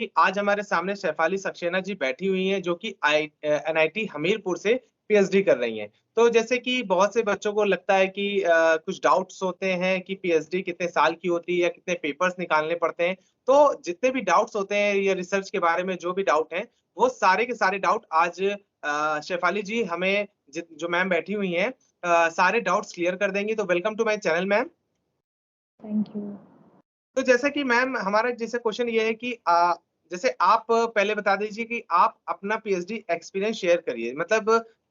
कि आज हमारे सामने शेफाली सक्सेना जी बैठी हुई हैं जो कि एनआईटी हमीरपुर से पीएचडी कर रही हैं। तो जैसे कि बहुत से बच्चों को लगता है कि कुछ डाउट्स होते हैं कि पीएचडी कितने साल की होती है या कितने पेपर्स निकालने पड़ते हैं। तो जितने भी डाउट्स होते हैं या रिसर्च के बारे में जो भी डाउट हैं, वो सारे के सारे डाउट आज शेफाली जी हमें जो मैम बैठी हुई हैं सारे डाउट्स क्लियर कर देंगी। तो welcome to my channel ma'am. Thank you. तो जैसे कि मैम हमारा जैसे क्वेश्चन ये है कि जैसे आप पहले बता दीजिए कि आप अपना पीएचडी एक्सपीरियंस शेयर करिए मतलब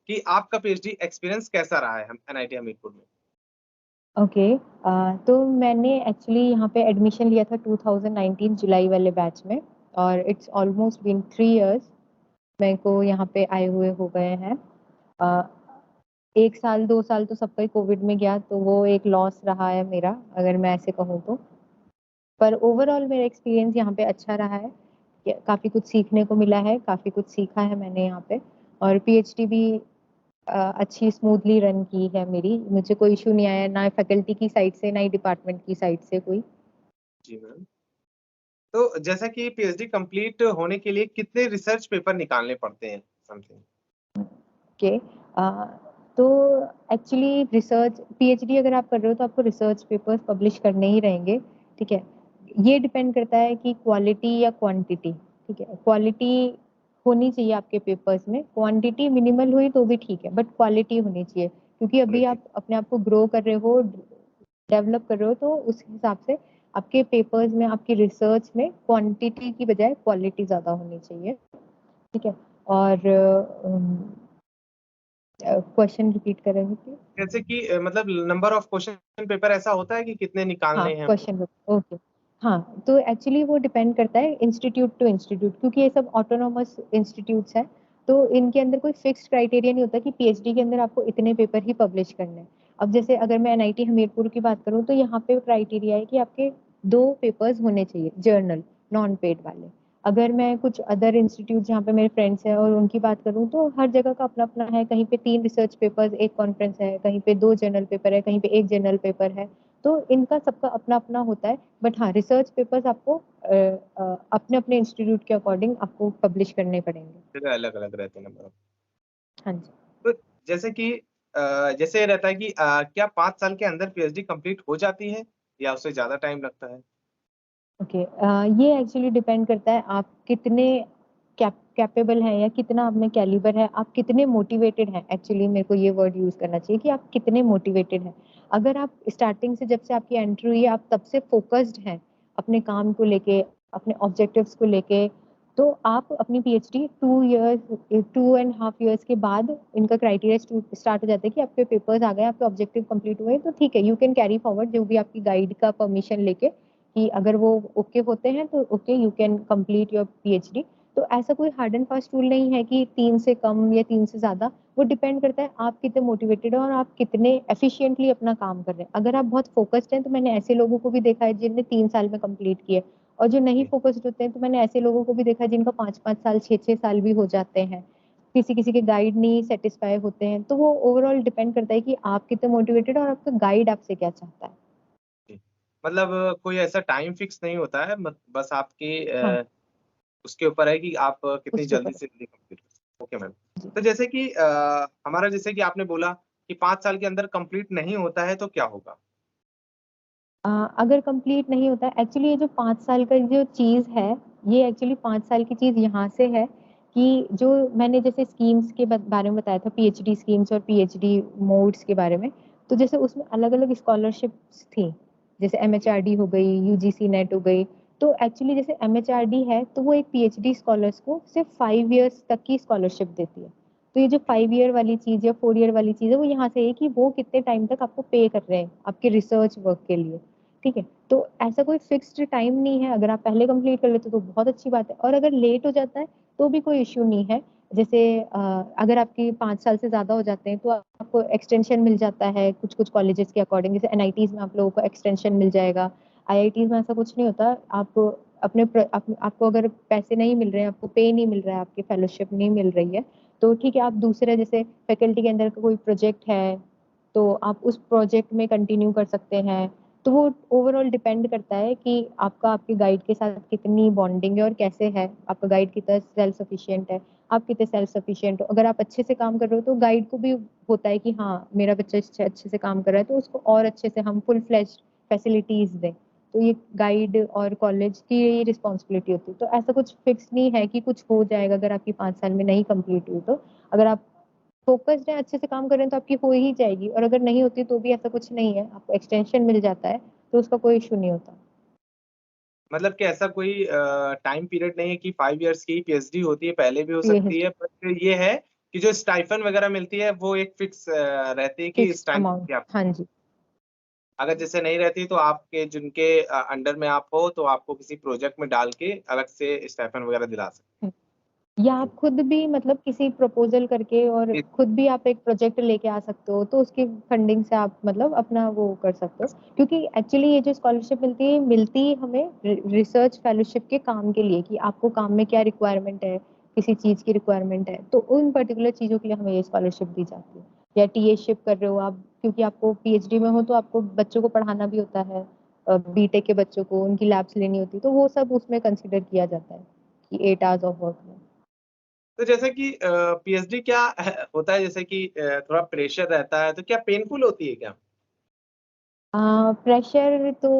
कि आपका पीएचडी एक्सपीरियंस कैसा रहा है हम एनआईटी हमीरपुर में। ओके। तो मैंने एक्चुअली यहाँ पे एडमिशन लिया था 2019 जुलाई वाले बैच में, और इट्स ऑलमोस्ट बीन 3 इयर्स मेरे को यहाँ पे आए हुए हो गए हैं। 1 साल 2 साल तो सबका ही कोविड में गया, तो वो एक लॉस रहा है मेरा, अगर मैं ऐसे कहूँ तो। पर ओवरऑल मेरा एक्सपीरियंस यहाँ पे अच्छा रहा है। काफ़ी कुछ सीखने को मिला है, काफ़ी कुछ सीखा है मैंने यहाँ पे, और पीएचडी भी अच्छी स्मूथली रन की है मेरी। मुझे कोई इश्यू नहीं आया, ना फैकल्टी की साइड से, ना ही डिपार्टमेंट की साइड से कोई। जी मैम। तो जैसा कि पीएचडी कंप्लीट होने के लिए कितने रिसर्च पेपर निकालने पड़ते हैं समथिंग। ओके। तो एक्चुअली रिसर्च पीएचडी अगर आप कर रहे हो तो आपको रिसर्च पेपर्स पब्लिश करने ही रहेंगे, ठीक है। ये डिपेंड करता है कि क्वालिटी या क्वांटिटी, ठीक है। क्वालिटी होनी चाहिए आपके पेपर्स में, क्वांटिटी मिनिमल हुई तो भी ठीक है, बट क्वालिटी होनी चाहिए, क्योंकि अभी क्वालिटी। आप अपने आप को ग्रो कर रहे हो, डेवलप कर रहे हो, तो उस हिसाब से आपके पेपर्स में, आपकी रिसर्च में क्वांटिटी की बजाय क्वालिटी ज़्यादा होनी चाहिए, ठीक है। और क्वेश्चन रिपीट करेंगे प्लीज? जैसे कि मतलब नंबर ऑफ क्वेश्चन पेपर ऐसा होता है कि कितने हाँ, निकालने हैं हमको। Question okay. हाँ, तो एक्चुअली वो डिपेंड करता है इंस्टीट्यूट टू इंस्टीट्यूट, क्योंकि ये सब ऑटोनोमस इंस्टीट्यूट्स हैं, तो इनके अंदर कोई फिक्स्ड क्राइटेरिया नहीं होता कि पीएचडी के अंदर आपको इतने पेपर ही पब्लिश करने हैं। अब जैसे अगर मैं एनआईटी हमीरपुर की बात करूँ, तो यहाँ पे क्राइटेरिया है कि आपके 2 पेपर्स होने चाहिए जर्नल, नॉन पेड वाले। अगर मैं कुछ अदर इंस्टीट्यूट जहाँ पे मेरे फ्रेंड्स हैं और उनकी बात करूँ, तो हर जगह का अपना-अपना है, कहीं पे 3 रिसर्च पेपर्स, 1 कॉन्फ्रेंस है, कहीं पे 2 जर्नल पेपर है, कहीं पे 1 जर्नल पेपर है। तो इनका सबका अपना-अपना होता है, बट हाँ, रिसर्च पेपर्स आपको अपने-अपने इंस्टीट्यूट के अकॉर्डिंग आपको पब्लिश करने पड़ेंगे। फिर अलग अलग रहते हैं नंबर। हाँ जी। तो जैसे कि जैसे ये रहता है कि क्या 5 साल के अंदर पीएचडी कंप्लीट हो जाती है या उससे ज्यादा टाइम लगता है। ओके। ये एक्चुअली डिपेंड करता है आप कितने कैपेबल हैं, या कितना आप में कैलिबर है, आप कितने मोटिवेटेड हैं। एक्चुअली मेरे को ये वर्ड यूज़ करना चाहिए कि आप कितने मोटिवेटेड हैं। अगर आप स्टार्टिंग से, जब से आपकी एंट्री हुई है, आप तब से फोकस्ड हैं अपने काम को लेके, अपने ऑब्जेक्टिव्स को लेके, तो आप अपनी PhD 2 years, 2 and half years के बाद इनका क्राइटेरिया स्टार्ट हो जाता है कि आपके पेपर्स आ गए, आपके ऑब्जेक्टिव कंप्लीट हुए, तो ठीक है, यू कैन कैरी फॉरवर्ड, जो भी आपकी गाइड का परमिशन लेके, कि अगर वो ओके होते हैं तो okay, you can complete your PhD. तो ऐसा कोई हार्ड एंड फास्ट रूल नहीं है कि 3 से कम या 3 से ज़्यादा। वो डिपेंड करता है आप कितने मोटिवेटेड हो और आप कितने एफिशिएंटली अपना काम कर रहे हैं। अगर आप बहुत फोकस्ड हैं, तो मैंने ऐसे लोगों को भी देखा है जिनने 3 साल में कंप्लीट किया है, और जो नहीं जी। फोकस्ड होते हैं, तो मैंने ऐसे लोगों को भी देखा है जिनका 5-5 साल, 6-6 साल भी हो जाते हैं। किसी-किसी के गाइड नहीं सैटिस्फाई होते हैं। तो वो ओवरऑल डिपेंड करता है कि आप कितने मोटिवेटेड हो और आपका गाइड आपसे क्या चाहता है। जी। मतलब कोई ऐसा टाइम फिक्स नहीं होता है बस आपके हाँ, उसके ऊपर है कि आप कितनी उसके जल्दी ऊपर। से जल्दी कंप्लीट कर सकते हैं। Okay ma'am. जी। तो जैसे कि हमारा जैसे कि आपने बोला कि 5 साल के अंदर कंप्लीट नहीं होता है तो क्या होगा। अगर कंप्लीट नहीं होता है, एक्चुअली ये जो 5 साल का जो चीज़ है, ये एक्चुअली 5 साल की चीज़ यहाँ से है कि जो मैंने जैसे स्कीम्स के बारे में बताया था, पीएचडी स्कीम्स और पीएचडी मोड्स के बारे में, तो जैसे उसमें अलग-अलग स्कॉलरशिप्स थी, जैसे जी। एमएचआरडी हो गई, यूजीसी नेट हो गई। तो एक्चुअली जैसे एमएचआरडी है, तो वो एक पीएचडी स्कॉलर्स को सिर्फ 5 इयर्स तक की स्कॉलरशिप देती है। तो ये जो 5 ईयर वाली चीज़ या 4 ईयर वाली चीज़ है, वो यहाँ से है कि वो कितने टाइम तक आपको पे कर रहे हैं, आपके रिसर्च वर्क के लिए। ठीक है? तो ऐसा कोई फिक्स्ड टाइम नहीं है, अगर आप पहले कंप्लीट कर लेते हो तो बहुत अच्छी बात है, और अगर लेट हो जाता है तो भी कोई इश्यू नहीं है। जैसे अगर आपकी 5 साल से ज़्यादा हो जाते हैं, तो आपको एक्सटेंशन मिल जाता है कुछ-कुछ कॉलेजेस के अकॉर्डिंग। जैसे एनआईटीज़ में आप लोगों को एक्सटेंशन मिल जाएगा, आईआईटीज़ में ऐसा कुछ नहीं होता। आप अपने आपको अगर पैसे नहीं मिल रहे हैं, आपको पे नहीं मिल रहा है, आपकी फेलोशिप नहीं मिल रही है, तो ठीक है, आप दूसरे जैसे फैकल्टी के अंदर का कोई प्रोजेक्ट है, तो आप उस प्रोजेक्ट में कंटिन्यू कर सकते हैं। तो वो ओवरऑल डिपेंड करता है कि आपका आपके गाइड के साथ कितनी बॉन्डिंग है और कैसे है, आपका गाइड कितना सेल्फ सफिशिएंट है, आप कितने सेल्फ सफिशिएंट हो। अगर आप अच्छे से काम कर रहे हो तो गाइड को भी होता है कि हाँ मेरा बच्चा अच्छे से काम कर रहा है, तो उसको और अच्छे से हम फुल फ्लेज्ड फैसिलिटीज दें। तो ये गाइड और कॉलेज की ये रिस्पॉन्सिबिलिटी होती है। तो ऐसा कुछ फिक्स नहीं है कि कुछ हो जाएगा अगर आपकी 5 साल में नहीं कंप्लीट हुई तो। अगर आप फोकस्ड है, अच्छे से काम कर रहे हैं तो आपकी हो ही जाएगी, और अगर नहीं होती तो भी ऐसा कुछ नहीं है, आपको एक्सटेंशन मिल जाता है तो उसका कोई इशू नहीं होता। मतलब कि ऐसा कोई टाइम पीरियड नहीं है कि 5 इयर्स की पीएचडी होती है, पहले भी हो ये सकती है, बट ये है कि जो स्टाइफन वगैरह मिलती है वो एक फिक्स रहती है कि फिक्स इस टाइम अमाउंट, की आप, हाँ जी। अगर जैसे नहीं रहती तो आपके जिनके अंडर में आप हो तो आपको किसी प्रोजेक्ट में डाल के अलग से स्टाइफन वगैरह दिला सकते या आप खुद भी मतलब किसी प्रपोजल करके और हैं। खुद भी आप एक प्रोजेक्ट लेके आ सकते हो, तो उसकी फंडिंग से आप मतलब अपना वो कर सकते हो। क्योंकि एक्चुअली ये जो स्कॉलरशिप मिलती है हमें रिसर्च फेलोशिप के काम के लिए, कि आपको काम में क्या रिक्वायरमेंट है, किसी चीज की रिक्वायरमेंट है, तो उन पर्टिकुलर चीजों के लिए हमें ये स्कॉलरशिप दी जाती है। या टीएशिप कर रहे हो आप, क्योंकि आपको पीएचडी में हो तो आपको बच्चों को पढ़ाना भी होता है, बीटेक के बच्चों को उनकी लैब्स लेनी होती है, तो वो सब उसमें कंसिडर किया जाता है कि 8 आवर्स ऑफ वर्क में। तो जैसे कि पीएचडी क्या होता है, जैसे कि थोड़ा प्रेशर रहता है, तो क्या पेनफुल होती है क्या? प्रेशर तो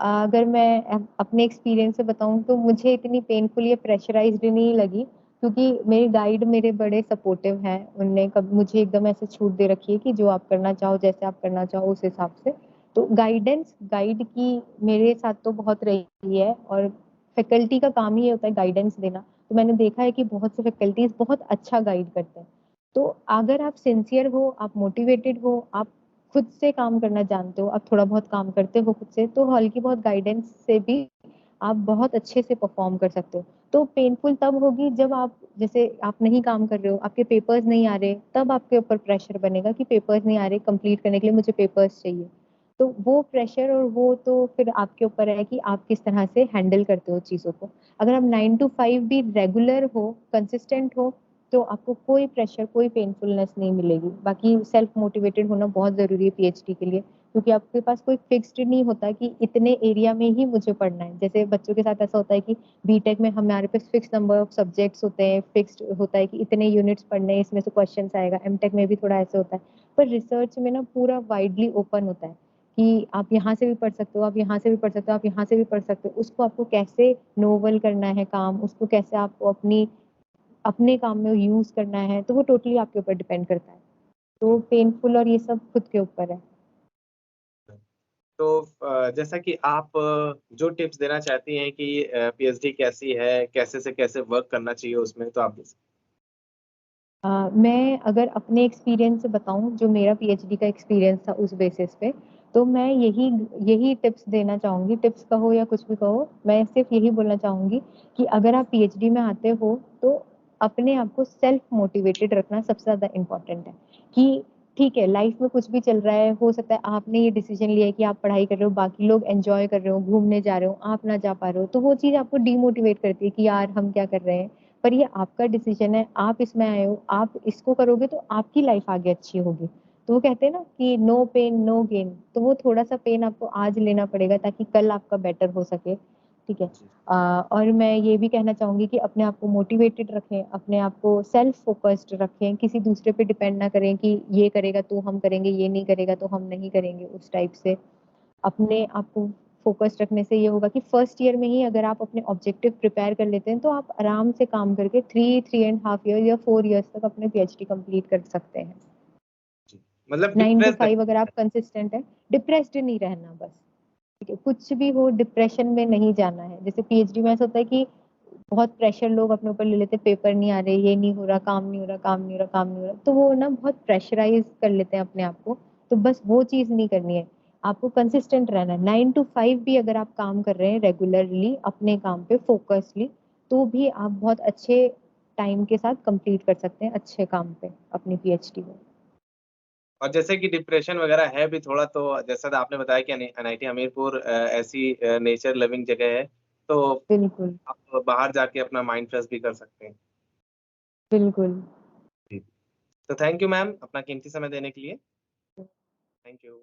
अगर मैं अपने एक्सपीरियंस से बताऊं तो मुझे इतनी पेनफुल या प्रेशराइज्ड नहीं लगी, क्योंकि मेरे गाइड मेरे बड़े सपोर्टिव हैं। उनने कभी मुझे एकदम ऐसे छूट दे रखी है कि जो आप करना चाहो, जैसे आप करना चाहो उस हिसाब से। तो गाइड की मेरे साथ तो बहुत रही है, और फैकल्टी का काम ही ये होता है गाइडेंस देना। तो मैंने देखा है कि बहुत से फैकल्टीज बहुत अच्छा गाइड करते हैं। तो अगर आप सिंसियर हो, आप मोटिवेटेड हो, आप खुद से काम करना जानते हो, आप थोड़ा बहुत काम करते हो खुद से, तो हल्की बहुत गाइडेंस से भी आप बहुत अच्छे से परफॉर्म कर सकते हो। तो पेनफुल तब होगी जब आप, जैसे आप नहीं काम कर रहे हो, आपके पेपर्स नहीं आ रहे, तब आपके ऊपर प्रेशर बनेगा कि पेपर्स नहीं आ रहे, कंप्लीट करने के लिए मुझे पेपर्स चाहिए। तो वो प्रेशर और वो तो फिर आपके ऊपर है कि आप किस तरह से हैंडल करते हो चीजों को। अगर आप 9 to 5 भी रेगुलर हो, कंसिस्टेंट हो, तो आपको कोई प्रेशर, कोई पेनफुलनेस नहीं मिलेगी। बाकी सेल्फ मोटिवेटेड होना बहुत जरूरी है पीएचडी के लिए, क्योंकि आपके पास कोई फिक्स्ड नहीं होता कि इतने एरिया में ही मुझे पढ़ना है। जैसे बच्चों के साथ ऐसा होता है कि बीटेक में हमारे पास फिक्स नंबर ऑफ सब्जेक्ट्स होते हैं, फिक्स्ड होता है कि इतने यूनिट्स पढ़ने हैं, इसमें से क्वेश्चंस आएगा। एमटेक में भी थोड़ा ऐसे होता है। पर रिसर्च में ना पूरा वाइडली ओपन होता है कि आप यहाँ से भी पढ़ सकते हो, आप यहाँ से भी पढ़ सकते हो, आप यहाँ से भी पढ़ सकते हो। उसको आपको कैसे नोवल करना है काम, उसको कैसे आपको अपने काम में यूज करना है, तो वो टोटली आपके ऊपर डिपेंड करता है। तो पेनफुल और ये सब खुद के ऊपर है। तो जैसा कि आप जो टिप्स देना चाहती हैं कि पीएचडी कैसी है, कैसे से कैसे वर्क करना चाहिए उसमें, तो आप दे सकते मैं अगर अपने एक्सपीरियंस से बताऊं, जो मेरा पीएचडी का एक्सपीरियंस था उस बेसिस पे, तो मैं यही यही टिप्स देना चाहूंगी। टिप्स कहो या कुछ भी कहो, मैं सिर्फ यही बोलना चाहूंगी कि अगर आप पीएचडी में आते हो तो अपने आप को सेल्फ मोटिवेटेड रखना सबसे ज्यादा इम्पोर्टेंट है। कि ठीक है, लाइफ में कुछ भी चल रहा है, हो सकता है आपने ये डिसीजन लिया है कि आप पढ़ाई कर रहे हो, बाकी लोग एंजॉय कर रहे हो, घूमने जा रहे हो, आप ना जा पा रहे हो, तो वो चीज आपको डीमोटिवेट करती है कि यार हम क्या कर रहे हैं। पर ये आपका डिसीजन है, आप इसमें आए हो, आप इसको करोगे तो आपकी लाइफ आगे अच्छी होगी। तो वो कहते हैं ना कि नो पेन नो गेन, तो वो थोड़ा सा पेन आपको आज लेना पड़ेगा ताकि कल आपका बेटर हो सके। ठीक है। हैं। और मैं ये भी कहना चाहूंगी कि अपने आप को मोटिवेटेड रखें, अपने आप को सेल्फ फोकस्ड रखें, किसी दूसरे पे डिपेंड ना करें कि ये करेगा तो हम करेंगे, ये नहीं करेगा तो हम नहीं करेंगे, उस टाइप से। अपने आप को फोकस रखने से ये होगा कि फर्स्ट ईयर में ही अगर आप अपने ऑब्जेक्टिव प्रिपेयर कर लेते हैं तो आप आराम से काम करके 3.5 ईयर या 4 ईयर्स तक अपने पीएचडी कंप्लीट कर सकते हैं। जी। मतलब 9 to 5 अगर आप कंसिस्टेंट है, डिप्रेस्ड नहीं रहना बस। ठीक है, कुछ भी हो डिप्रेशन में नहीं जाना है। जैसे पीएचडी में ऐसा होता है कि बहुत प्रेशर लोग अपने ऊपर ले लेते हैं, पेपर नहीं आ रहे, ये नहीं हो रहा, काम नहीं हो रहा, काम नहीं हो रहा, काम नहीं हो रहा, तो वो ना बहुत प्रेशराइज कर लेते हैं अपने आप को। तो बस वो चीज नहीं करनी है, आपको कंसिस्टेंट रहना है। 9 to 5 भी अगर आप काम कर रहे हैं रेगुलरली अपने काम पे फोकसली, तो भी आप बहुत अच्छे टाइम के साथ कंप्लीट कर सकते हैं अच्छे काम पे अपनी पीएचडी में। और जैसे कि डिप्रेशन वगैरह है भी थोड़ा, तो जैसा कि आपने बताया कि एनआईटी हमीरपुर ऐसी नेचर लविंग जगह है, तो बिल्कुल। आप बाहर जाके अपना माइंड फ्रेश भी कर सकते हैं। बिल्कुल। जी। तो थैंक यू मैम अपना कीमती समय देने के लिए। Thank you.